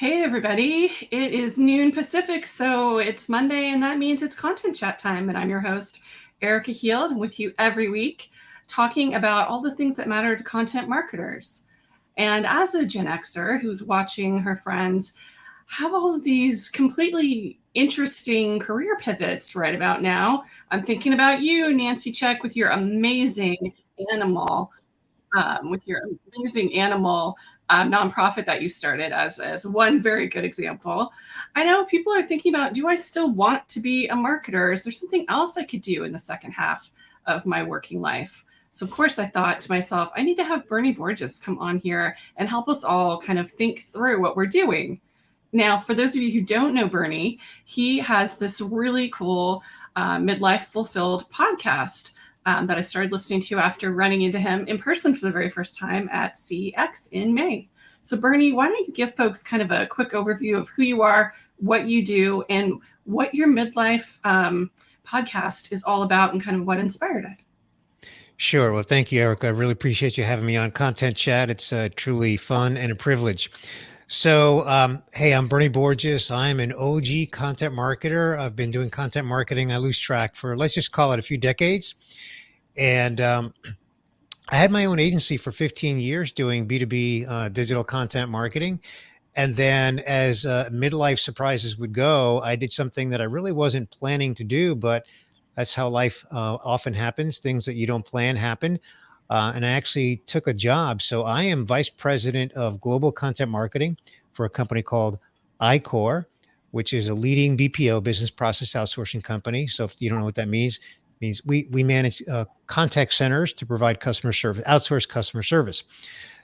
Hey everybody, it is noon Pacific, so it's Monday and that means it's content chat time. And I'm your host, Erika Heald, with you every week talking about all the things that matter to content marketers. And as a Gen Xer who's watching her friends have all of these completely interesting career pivots right about now, I'm thinking about you, Nancy Check, with your amazing animal nonprofit that you started as one very good example. I know people are thinking about, do I still want to be a marketer? Is there something else I could do in the second half of my working life? So of course I thought to myself, I need to have Bernie Borges come on here and help us all kind of think through what we're doing. Now, for those of you who don't know Bernie, he has this really cool Midlife Fulfilled podcast that I started listening to after running into him in person for the very first time at CEX in May. So, Bernie, why don't you give folks kind of a quick overview of who you are, what you do, and what your midlife podcast is all about, and kind of what inspired it? Sure. Well, thank you, Erica. I really appreciate you having me on Content Chat. It's truly fun and a privilege. Hey, I'm Bernie Borges. I'm an OG content marketer. I've been doing content marketing, I lose track, for let's just call it a few decades. And I had my own agency for 15 years doing B2B digital content marketing. And then, as midlife surprises would go, I did something that I really wasn't planning to do, but that's how life often happens. Things that you don't plan happen. And I actually took a job. So I am vice president of global content marketing for a company called iCore, which is a leading BPO, business process outsourcing company. So if you don't know what that means, it means we manage contact centers to provide customer service, outsource customer service.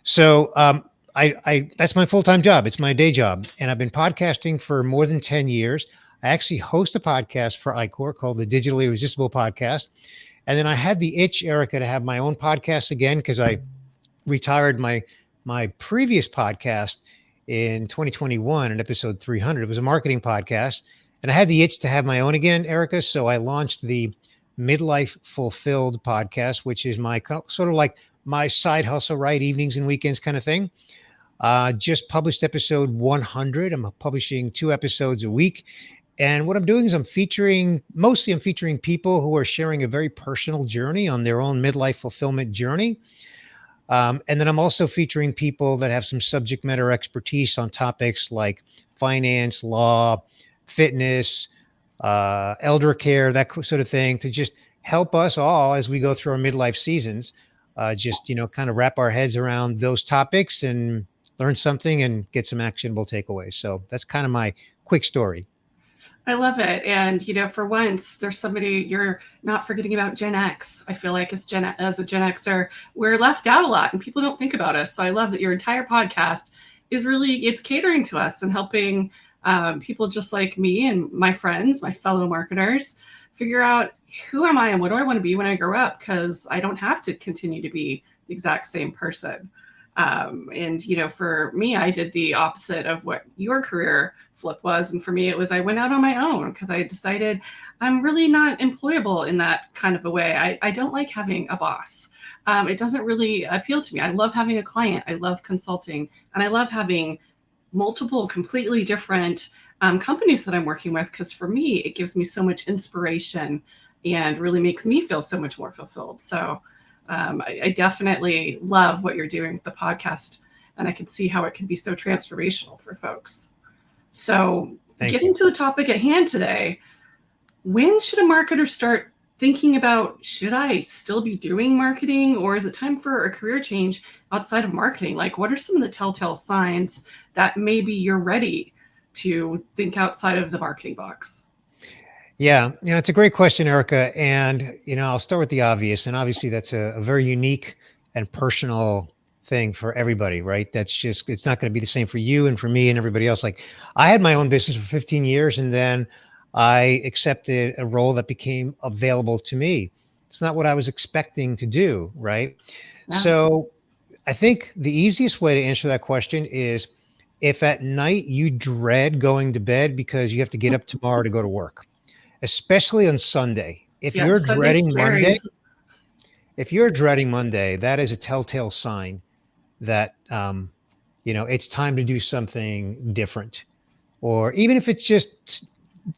So I that's my full-time job. It's my day job. And I've been podcasting for more than 10 years. I actually host a podcast for iCore called the Digitally Irresistible Podcast. And then I had the itch, Erica, to have my own podcast again because I retired my previous podcast in 2021 in episode 300. It was a marketing podcast. And I had the itch to have my own again, Erica. So I launched the Midlife Fulfilled podcast, which is my sort of like my side hustle, right? Evenings and weekends kind of thing. Just published episode 100. I'm publishing 2 episodes a week. And what I'm doing is I'm featuring people who are sharing a very personal journey on their own midlife fulfillment journey. And then I'm also featuring people that have some subject matter expertise on topics like finance, law, fitness, elder care, that sort of thing, to just help us all as we go through our midlife seasons. Kind of wrap our heads around those topics and learn something and get some actionable takeaways. So that's kind of my quick story. I love it. And, for once, there's somebody you're not forgetting about Gen X. I feel like as a Gen Xer, we're left out a lot and people don't think about us. So I love that your entire podcast is really, it's catering to us and helping people just like me and my friends, my fellow marketers, figure out who am I and what do I want to be when I grow up? Because I don't have to continue to be the exact same person. For me, I did the opposite of what your career flip was. And for me, it was I went out on my own because I decided I'm really not employable in that kind of a way. I don't like having a boss. It doesn't really appeal to me. I love having a client. I love consulting. And I love having multiple completely different companies that I'm working with, because for me, it gives me so much inspiration and really makes me feel so much more fulfilled. So I definitely love what you're doing with the podcast, and I can see how it can be so transformational for folks. So, Thank getting you. to the topic at hand today, when should a marketer start thinking about, should I still be doing marketing, or is it time for a career change outside of marketing? Like, what are some of the telltale signs that maybe you're ready to think outside of the marketing box? Yeah, it's a great question, Erica. And, I'll start with the obvious. And obviously, that's a very unique and personal thing for everybody, right? It's not going to be the same for you and for me and everybody else. Like, I had my own business for 15 years and then I accepted a role that became available to me. It's not what I was expecting to do, right? Yeah. So I think the easiest way to answer that question is if at night you dread going to bed because you have to get up tomorrow to go to work, especially on Sunday. Yeah, Sunday scaries. If you're dreading Monday, that is a telltale sign that It's time to do something different. Or even if it's just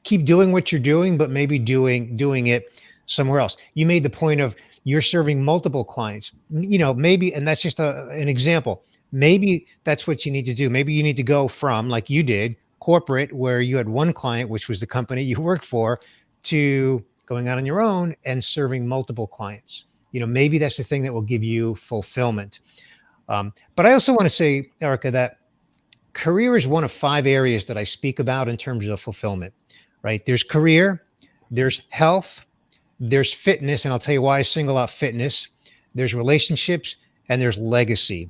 keep doing what you're doing, but maybe doing it somewhere else. You made the point of you're serving multiple clients. Maybe, and that's just an example. Maybe that's what you need to do. Maybe you need to go from, like you did, corporate, where you had one client, which was the company you worked for, to going out on your own and serving multiple clients. Maybe that's the thing that will give you fulfillment. But I also want to say, Erica, that career is one of five areas that I speak about in terms of fulfillment, right? There's career, there's health, there's fitness, and I'll tell you why I single out fitness. There's relationships, and there's legacy.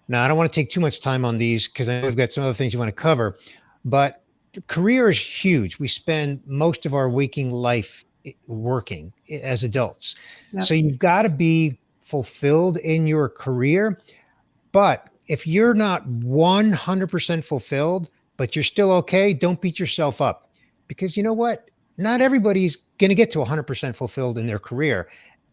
Now, I don't want to take too much time on these because I know we've got some other things you want to cover, but the career is huge. We spend most of our waking life working as adults. So Yep. you've got to be fulfilled in your career. But if you're not 100% fulfilled, but you're still okay, don't beat yourself up. Because you know what? Not everybody's going to get to 100% fulfilled in their career.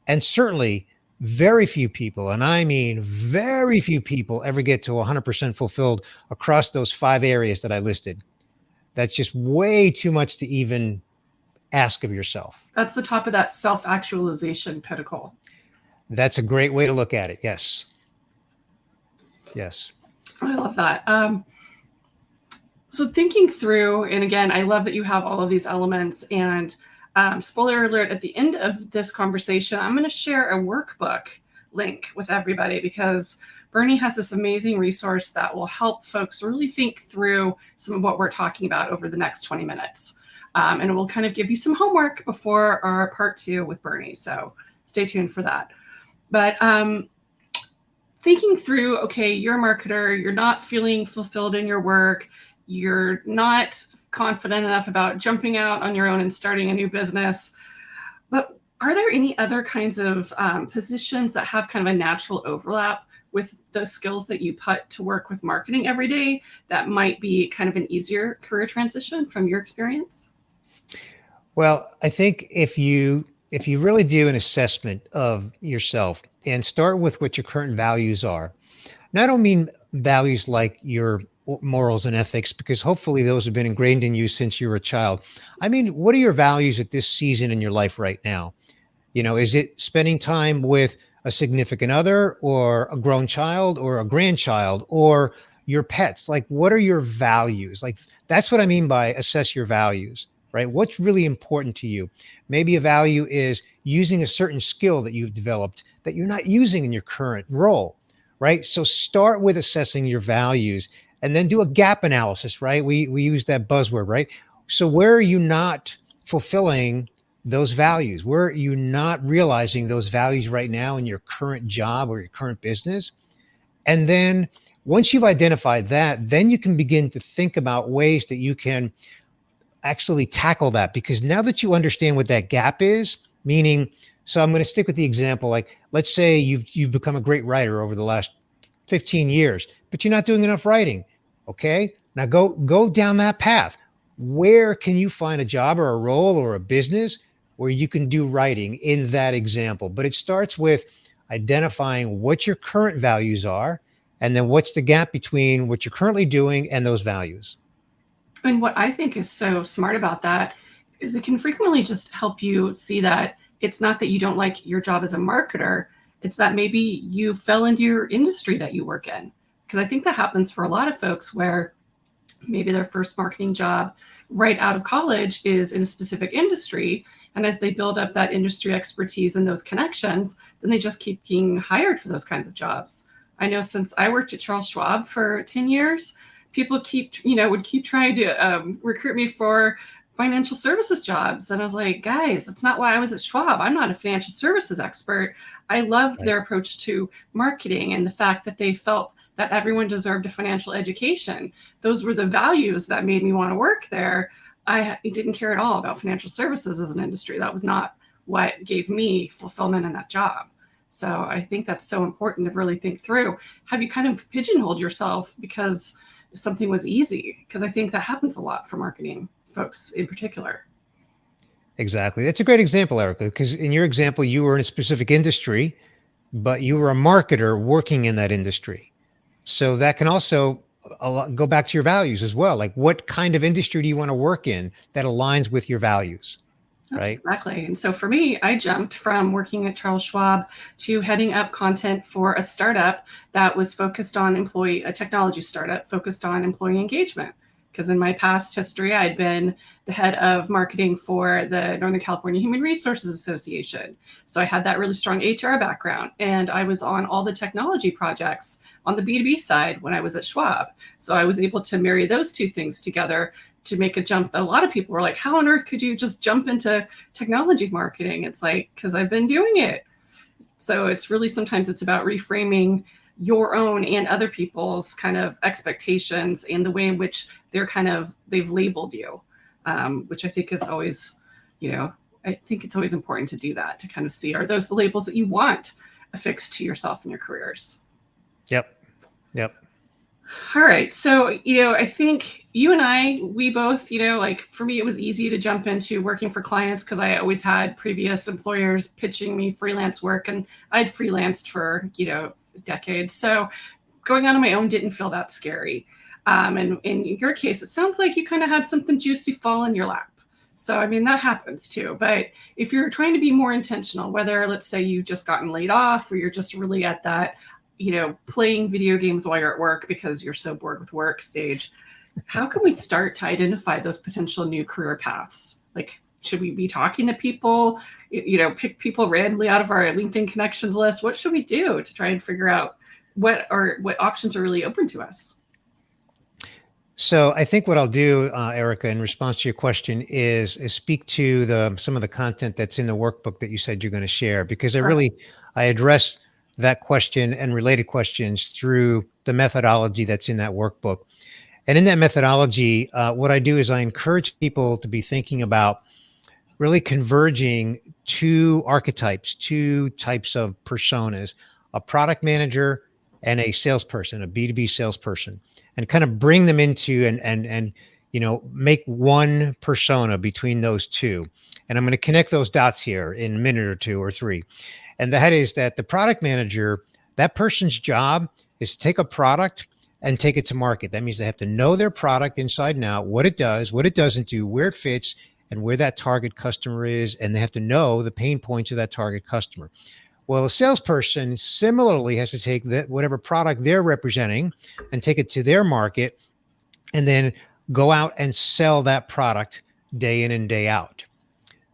And certainly, very few people, and I mean very few people, ever get to 100% fulfilled across those five areas that I listed. That's just way too much to even ask of yourself. That's the top of that self actualization pinnacle. That's a great way to look at it. Yes. Yes. I love that. So thinking through, and again, I love that you have all of these elements. And spoiler alert, at the end of this conversation, I'm going to share a workbook link with everybody because Bernie has this amazing resource that will help folks really think through some of what we're talking about over the next 20 minutes. And it will kind of give you some homework before our part two with Bernie. So stay tuned for that. But thinking through, okay, you're a marketer, you're not feeling fulfilled in your work, you're not confident enough about jumping out on your own and starting a new business. But are there any other kinds of positions that have kind of a natural overlap with the skills that you put to work with marketing every day that might be kind of an easier career transition from your experience? Well, I think if you really do an assessment of yourself and start with what your current values are. Now, I don't mean values like your morals and ethics, because hopefully those have been ingrained in you since you were a child. I mean, what are your values at this season in your life right now? Is it spending time with a significant other or a grown child or a grandchild or your pets? Like, what are your values? Like, that's what I mean by assess your values, right? What's really important to you? Maybe a value is using a certain skill that you've developed that you're not using in your current role, right? So start with assessing your values and then do a gap analysis, right? We use that buzzword, right? So where are you not fulfilling those values? Where are you not realizing those values right now in your current job or your current business? And then once you've identified that, then you can begin to think about ways that you can actually tackle that. Because now that you understand what that gap is, meaning, so I'm going to stick with the example, like let's say you've become a great writer over the last 15 years, but you're not doing enough writing. Okay. Now go down that path. Where can you find a job or a role or a business where you can do writing in that example? But it starts with identifying what your current values are, and then what's the gap between what you're currently doing and those values. And what I think is so smart about that is it can frequently just help you see that it's not that you don't like your job as a marketer, it's that maybe you fell into your industry that you work in. Because I think that happens for a lot of folks where maybe their first marketing job right out of college is in a specific industry. And as they build up that industry expertise and those connections, then they just keep being hired for those kinds of jobs. I know since I worked at Charles Schwab for 10 years, people would keep trying to recruit me for financial services jobs. And I was like, guys, that's not why I was at Schwab. I'm not a financial services expert. I loved Right. their approach to marketing and the fact that they felt that everyone deserved a financial education. Those were the values that made me want to work there. I didn't care at all about financial services as an industry. That was not what gave me fulfillment in that job. So I think that's so important to really think through. Have you kind of pigeonholed yourself because something was easy? Because I think that happens a lot for marketing folks in particular. Exactly. That's a great example, Erica, because in your example, you were in a specific industry, but you were a marketer working in that industry. So that can also go back to your values as well. Like, what kind of industry do you want to work in that aligns with your values, Oh, right? exactly. And so for me, I jumped from working at Charles Schwab to heading up content for a startup that was focused on a technology startup focused on employee engagement. Because in my past history, I'd been the head of marketing for the Northern California Human Resources Association. So I had that really strong HR background, and I was on all the technology projects on the B2B side when I was at Schwab. So I was able to marry those two things together to make a jump that a lot of people were like, how on earth could you just jump into technology marketing? It's like, because I've been doing it. So it's really, sometimes it's about reframing your own and other people's kind of expectations and the way in which they've labeled you, which I think is always, I think it's always important to do that, to kind of see, are those the labels that you want affixed to yourself and your careers? Yep. Yep. All right. So, I think you and we both, like for me, it was easy to jump into working for clients because I always had previous employers pitching me freelance work, and I'd freelanced for, decades. So going out on my own didn't feel that scary. And in your case, it sounds like you kind of had something juicy fall in your lap. So, I mean, that happens too. But if you're trying to be more intentional, whether let's say you just gotten laid off or you're just really at that, playing video games while you're at work because you're so bored with work stage, how can we start to identify those potential new career paths? Like, should we be talking to people, pick people randomly out of our LinkedIn connections list? What should we do to try and figure out what options are really open to us? So I think what I'll do, Erica, in response to your question is speak to some of the content that's in the workbook that you said you're going to share, because I address that question and related questions through the methodology that's in that workbook. And in that methodology, what I do is I encourage people to be thinking about really converging two archetypes, two types of personas: a product manager and a salesperson, a B2B salesperson, and kind of bring them into and make one persona between those two. And I'm going to connect those dots here in a minute or two or three. And that is that the product manager, that person's job is to take a product and take it to market. That means they have to know their product inside and out, what it does, what it doesn't do, where it fits, and where that target customer is. And they have to know the pain points of that target customer. Well, a salesperson similarly has to take whatever product they're representing and take it to their market, and then go out and sell that product day in and day out.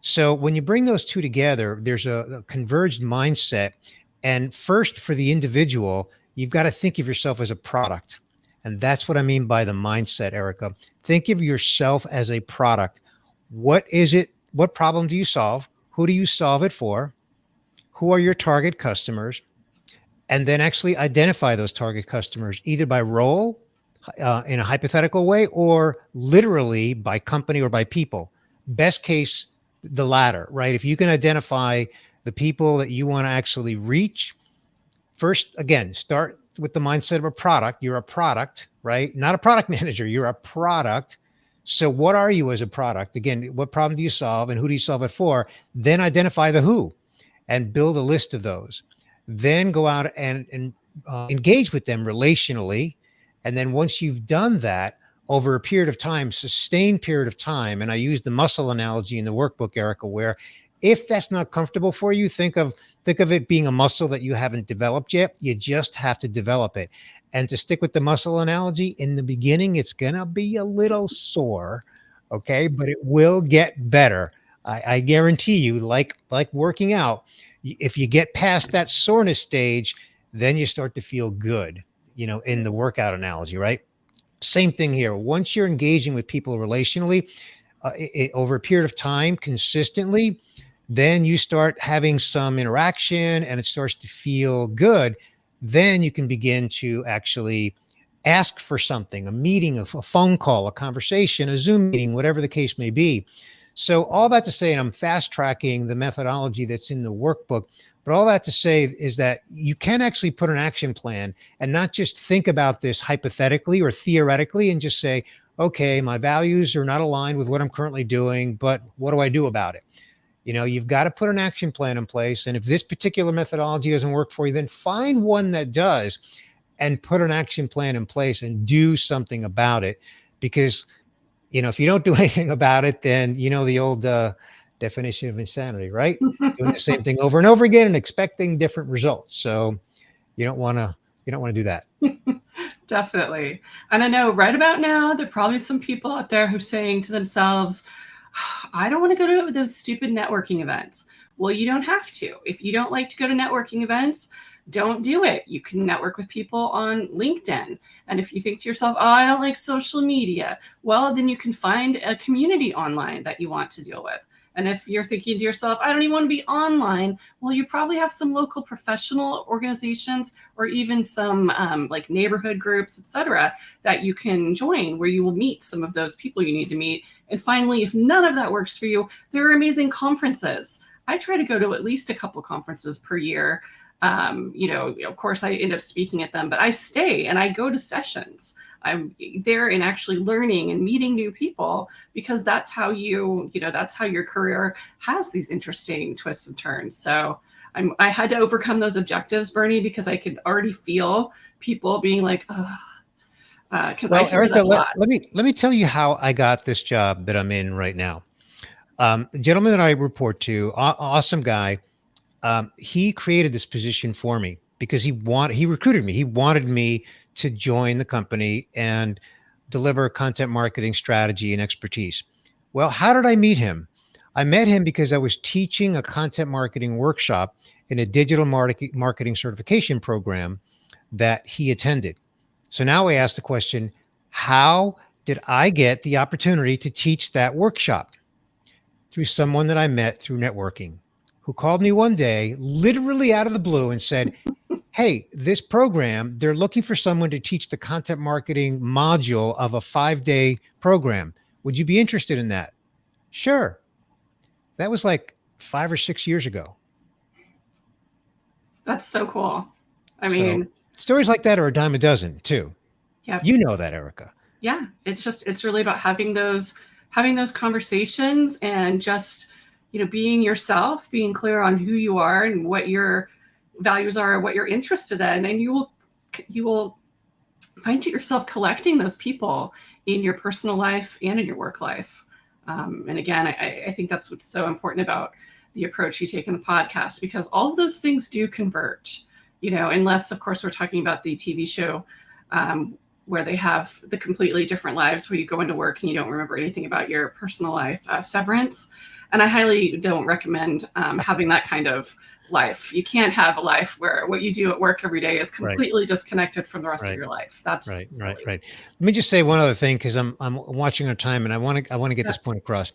So when you bring those two together, there's a converged mindset. And first, for the individual, you've got to think of yourself as a product. And that's what I mean by the mindset, Erica. Think of yourself as a product. What is it? What problem do you solve? Who do you solve it for? Who are your target customers? And then actually identify those target customers either by role, in a hypothetical way, or literally by company or by people. Best case, the latter, right? If you can identify the people that you want to actually reach, first, again, start with the mindset of a product. You're a product, right? Not a product manager. You're a product. So what are you as a product? Again, what problem do you solve and who do you solve it for? Then identify the who and build a list of those. Then go out and engage with them relationally. And then once you've done that over a period of time, sustained period of time, and I use the muscle analogy in the workbook, Erica, where if that's not comfortable for you, think of it being a muscle that you haven't developed yet. You just have to develop it. And to stick with the muscle analogy, in the beginning, it's going to be a little sore, okay? But it will get better. I guarantee you, like working out, if you get past that soreness stage, then you start to feel good, in the workout analogy, right? Same thing here. Once you're engaging with people relationally, over a period of time, consistently, then you start having some interaction and it starts to feel good. Then you can begin to actually ask for something, a meeting, a phone call, a conversation, a Zoom meeting, whatever the case may be. So all that to say, and I'm fast tracking the methodology that's in the workbook, but all that to say is that you can actually put an action plan and not just think about this hypothetically or theoretically and just say, okay, my values are not aligned with what I'm currently doing, but what do I do about it? You've got to put an action plan in place. And if this particular methodology doesn't work for you, then find one that does. and put an action plan in place and do something about it. Because, if you don't do anything about it, then the old definition of insanity, right? Doing the same thing over and over again and expecting different results. So you don't want to do that. Definitely. And I know right about now, there are probably some people out there who are saying to themselves, I don't want to go to those stupid networking events. Well, you don't have to. If you don't like to go to networking events, don't do it. You can network with people on LinkedIn. And if you think to yourself, oh, I don't like social media, well, then you can find a community online that you want to deal with. And if you're thinking to yourself, I don't even want to be online, well, you probably have some local professional organizations or even some like neighborhood groups, etc., that you can join where you will meet some of those people you need to meet. And finally, if none of that works for you, there are amazing conferences. I try to go to at least a couple conferences per year. Of course, I end up speaking at them, but I stay and I go to sessions. I'm there and actually learning and meeting new people, because that's how that's how your career has these interesting twists and turns. So I had to overcome those objectives, Bernie, because I could already feel people being like, because I Well, hear Erika, that a let, lot. let me let me tell you how I got this job that I'm in right now. The gentleman that I report to, awesome guy. He created this position for me because he recruited me. He wanted me to join the company and deliver content marketing strategy and expertise. Well, how did I meet him? I met him because I was teaching a content marketing workshop in a digital marketing certification program that he attended. So now I ask the question, how did I get the opportunity to teach that workshop? Through someone that I met through networking, who called me one day, literally out of the blue, and said, hey, this program, they're looking for someone to teach the content marketing module of a 5-day program. Would you be interested in that? Sure. That was like 5 or 6 years ago. That's so cool. I So mean, stories like that are a dime a dozen too. yeah, You know that, Erika. yeah, it's really about having those conversations and just being yourself, being clear on who you are and what your values are, what you're interested in, and you will find yourself collecting those people in your personal life and in your work life. And again, I think that's what's so important about the approach you take in the podcast, because all of those things do convert, unless, of course, we're talking about the TV show where they have the completely different lives where you go into work and you don't remember anything about your personal life, Severance. And I highly don't recommend having that kind of life. You can't have a life where what you do at work every day is Right, completely disconnected from the rest of right, your life. That's right, right, silly. right. Let me just say one other thing because I'm watching our time and I want to get Yeah. this point across.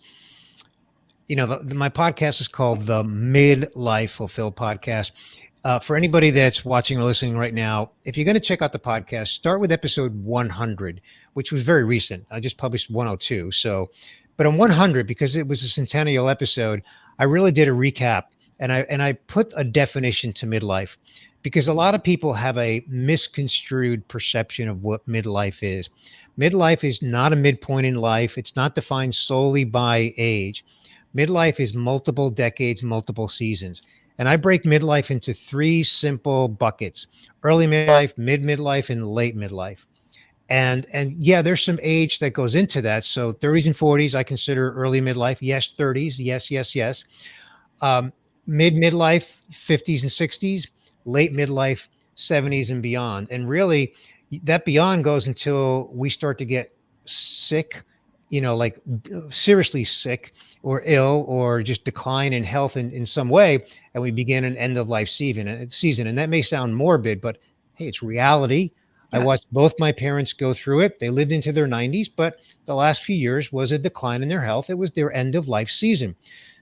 My podcast is called the Midlife Fulfilled Podcast. For anybody that's watching or listening right now, if you're going to check out the podcast, start with episode 100, which was very recent. I just published 102. So, but on 100, because it was a centennial episode, I really did a recap and I put a definition to midlife because a lot of people have a misconstrued perception of what midlife is. Midlife is not a midpoint in life. It's not defined solely by age. Midlife is multiple decades, multiple seasons. And I break midlife into three simple buckets: early midlife, midlife, and late midlife. And yeah, there's some age that goes into that. So 30s and 40s, I consider early midlife. Yes, 30s. Yes, yes, yes. Um, midlife, 50s and 60s, late midlife, 70s and beyond. And really, that beyond goes until we start to get sick, like seriously sick or ill or just decline in health in some way. And we begin an end of life season. And that may sound morbid, but hey, it's reality. I Yeah. watched both my parents go through it. They lived into their 90s, but the last few years was a decline in their health. It was their end of life season.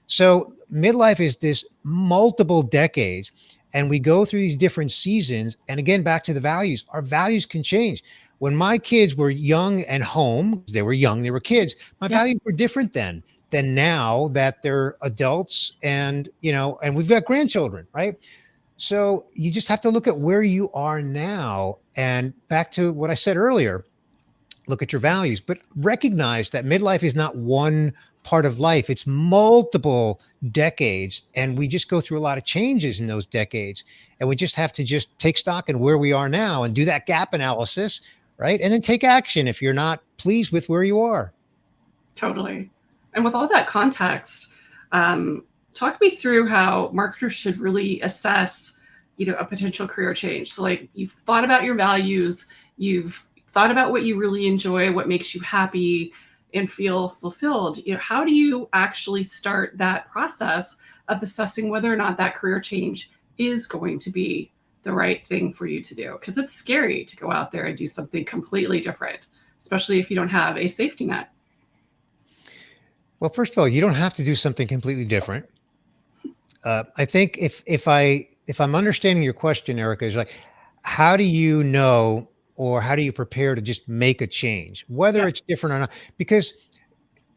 So midlife is this multiple decades, and we go through these different seasons. And again, back to the values, our values can change. When my kids were young and home, they were young, they were kids, my Yeah. values were different then than now that they're adults and and we've got grandchildren, right? So you just have to look at where you are now. And back to what I said earlier, look at your values, but recognize that midlife is not one part of life. It's multiple decades, and we just go through a lot of changes in those decades. And we just have to just take stock in where we are now and do that gap analysis, right? And then take action if you're not pleased with where you are. Totally. And with all that context, um, talk me through how marketers should really assess, a potential career change. So, like, you've thought about your values, you've thought about what you really enjoy, what makes you happy and feel fulfilled. How do you actually start that process of assessing whether or not that career change is going to be the right thing for you to do? Because it's scary to go out there and do something completely different, especially if you don't have a safety net. Well, first of all, you don't have to do something completely different. I think if I'm understanding your question, Erica, is like, how do you know, or how do you prepare to just make a change, whether Yeah. it's different or not? Because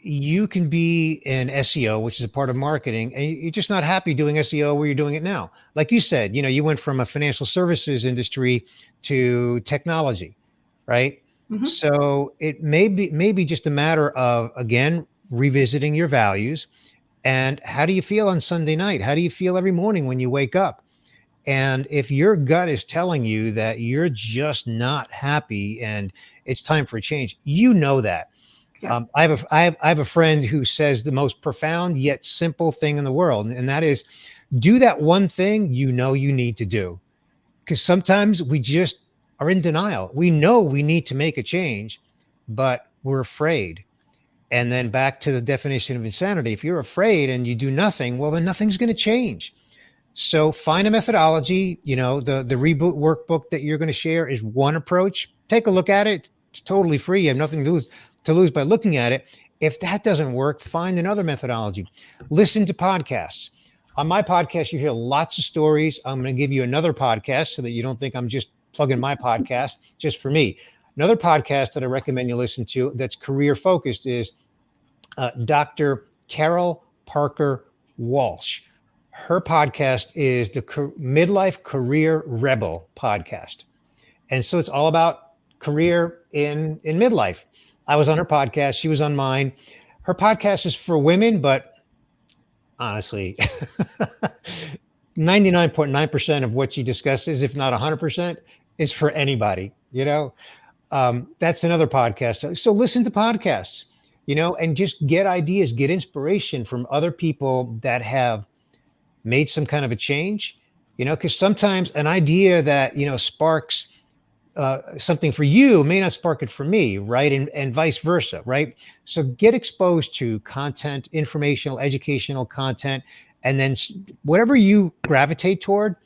you can be in SEO, which is a part of marketing, and you're just not happy doing SEO where you're doing it now. Like you said, you went from a financial services industry to technology, right? Hmm. So it may be just a matter of, again, revisiting your values. And how do you feel on Sunday night? How do you feel every morning when you wake up? And if your gut is telling you that you're just not happy and it's time for a change, you know that. Yeah. I have a friend who says the most profound yet simple thing in the world, and that is, do that one thing you need to do. Because sometimes we just are in denial. We know we need to make a change, but we're afraid. And then back to the definition of insanity. If you're afraid and you do nothing, well, then nothing's going to change. So find a methodology. The reboot workbook that you're going to share is one approach. Take a look at it. It's totally free. You have nothing to lose by looking at it. If that doesn't work, find another methodology. Listen to podcasts. On my podcast, you hear lots of stories. I'm going to give you another podcast so that you don't think I'm just plugging my podcast just for me. Another podcast that I recommend you listen to that's career focused is Dr. Carol Parker Walsh. Her podcast is the Midlife Career Rebel podcast. And so it's all about career in midlife. I was on her podcast. She was on mine. Her podcast is for women, but honestly, 99.9% of what she discusses, if not 100%, is for anybody. That's another podcast. So listen to podcasts, and just get ideas, get inspiration from other people that have made some kind of a change, because sometimes an idea that, sparks something for you may not spark it for me, right? And vice versa, right? So get exposed to content, informational, educational content, and then whatever you gravitate toward,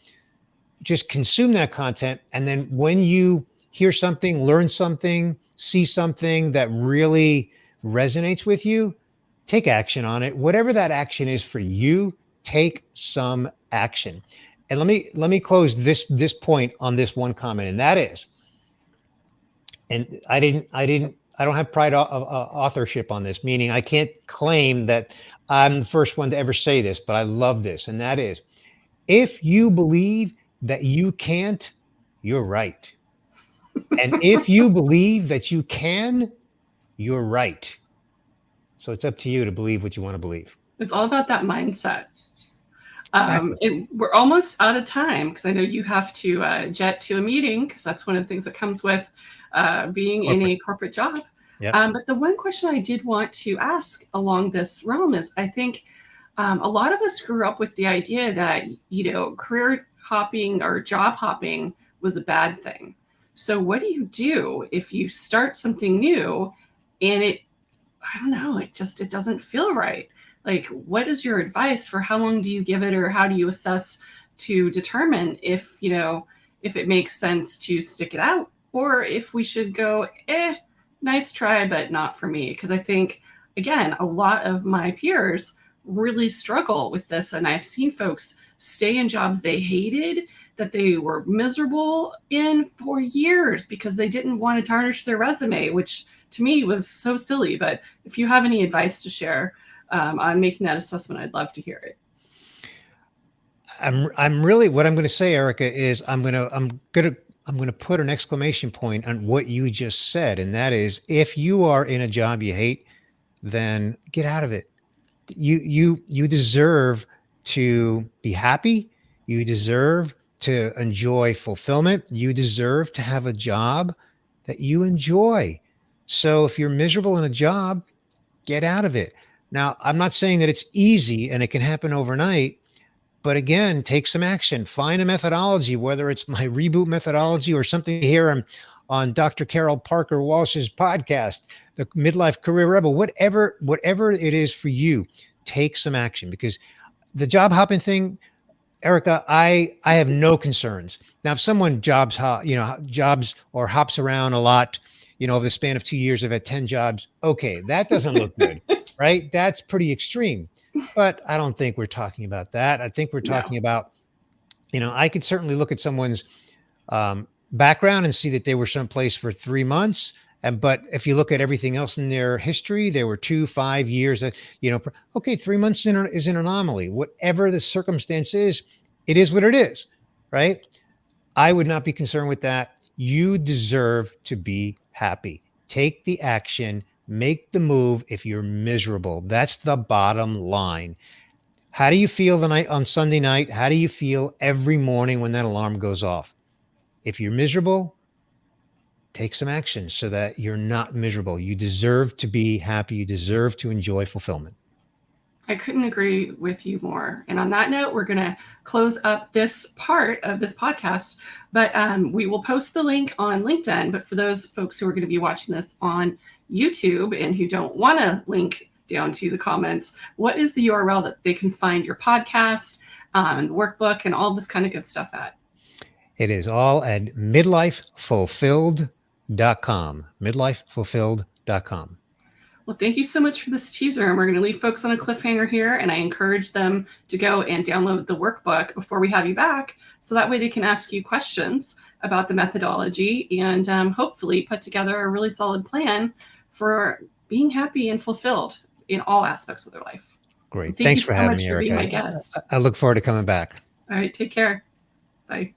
just consume that content. And then when you hear something, learn something, see something that really resonates with you, take action on it. Whatever that action is for you, take some action. And let me close this point on this one comment, and that is, and I don't have pride of authorship on this, meaning I can't claim that I'm the first one to ever say this, but I love this, and that is, if you believe that you can't, you're right. And if you believe that you can, you're right. So it's up to you to believe what you want to believe. It's all about that mindset. Exactly. And we're almost out of time because I know you have to jet to a meeting because that's one of the things that comes with being in Corporate. a corporate job. Yep. But the one question I did want to ask along this realm is I think a lot of us grew up with the idea that, career hopping or job hopping was a bad thing. So what do you do if you start something new and I don't know, it doesn't feel right? Like, what is your advice for how long do you give it, or how do you assess to determine if it makes sense to stick it out, or if we should go, nice try, but not for me? Because I think, again, a lot of my peers really struggle with this. And I've seen folks stay in jobs they hated, that they were miserable in for years because they didn't want to tarnish their resume, which to me was so silly. But if you have any advice to share on making that assessment, I'd love to hear it. I'm really, what I'm going to say, Erica, is I'm going to put an exclamation point on what you just said, and that is, if you are in a job you hate, then get out of it. You deserve to be happy. You deserve to enjoy fulfillment. You deserve to have a job that you enjoy. So if you're miserable in a job, get out of it. Now, I'm not saying that it's easy and it can happen overnight, but again, take some action. Find a methodology, whether it's my reboot methodology or something here on Dr. Carol Parker Walsh's podcast, the Midlife Career Rebel, whatever it is for you, take some action because the job hopping thing, Erika, I have no concerns. Now, if someone jobs or hops around a lot, over the span of 2 years, I've had 10 jobs. Okay, that doesn't look good, right? That's pretty extreme. But I don't think we're talking about that. I think we're No. talking about, I could certainly look at someone's background and see that they were someplace for 3 months. But if you look at everything else in their history, they were 2, 5 years. Okay, 3 months is an anomaly. Whatever the circumstance is, it is what it is, right? I would not be concerned with that. You deserve to be happy. Take the action, make the move if you're miserable. That's the bottom line. How do you feel the night on Sunday night? How do you feel every morning when that alarm goes off? If you're miserable, take some action so that you're not miserable. You deserve to be happy. You deserve to enjoy fulfillment. I couldn't agree with you more. And on that note, we're going to close up this part of this podcast, but we will post the link on LinkedIn. But for those folks who are going to be watching this on YouTube and who don't want to link down to the comments, what is the URL that they can find your podcast and workbook and all this kind of good stuff at? It is all at midlifefulfilled.com. Midlifefulfilled.com. Well, thank you so much for this teaser. And we're going to leave folks on a cliffhanger here. And I encourage them to go and download the workbook before we have you back. So that way they can ask you questions about the methodology and hopefully put together a really solid plan for being happy and fulfilled in all aspects of their life. Great. So thank Thanks you for so having much me, for being Erika. my guest. I look forward to coming back. All right. Take care. Bye.